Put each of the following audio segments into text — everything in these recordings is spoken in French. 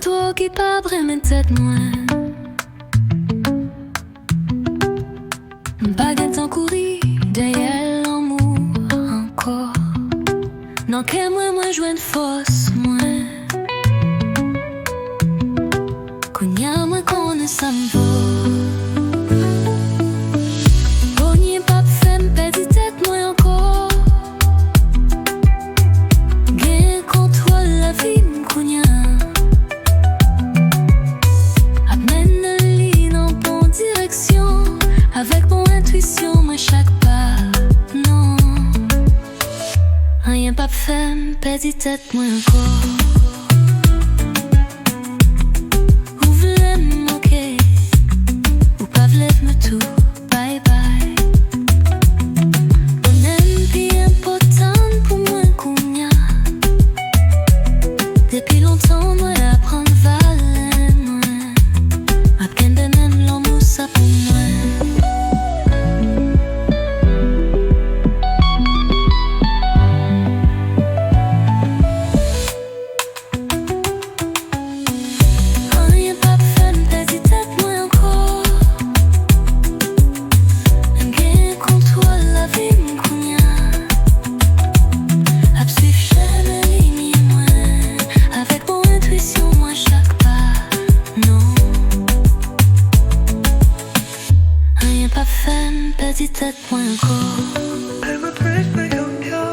toi qui pas vraiment tête moi. Pas gain courir derrière l'amour encore. Non que moi joue une force moi. Qu'on y a moi qu'on ne s'en va. Avec mon intuition, moi chaque pas, non. Rien pas fait, perdit tête, moi encore. Ou voulez me manquer, ou pas voulez me tout, bye bye. On aime bien important pour moi qu'on y a. Depuis longtemps, moi apprendre valer, moi. Ma peine de même l'amour, ça pour moi. Petite tête moins encore. Elle me plaît pas comme yo.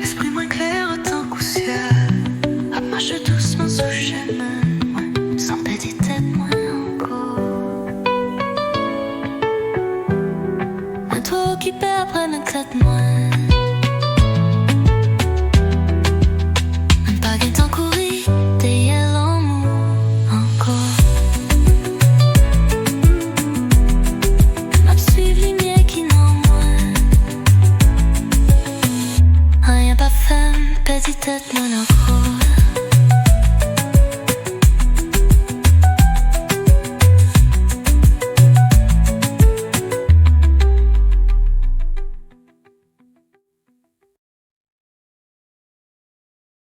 Esprit moins clair autant qu'au ciel. À marcher doucement sous chemin. Sans petite tête moins encore. Un toi occupé après mes têtes moins. Pas gain temps courir derrière l'amour encore. Petite tête, mon enfant.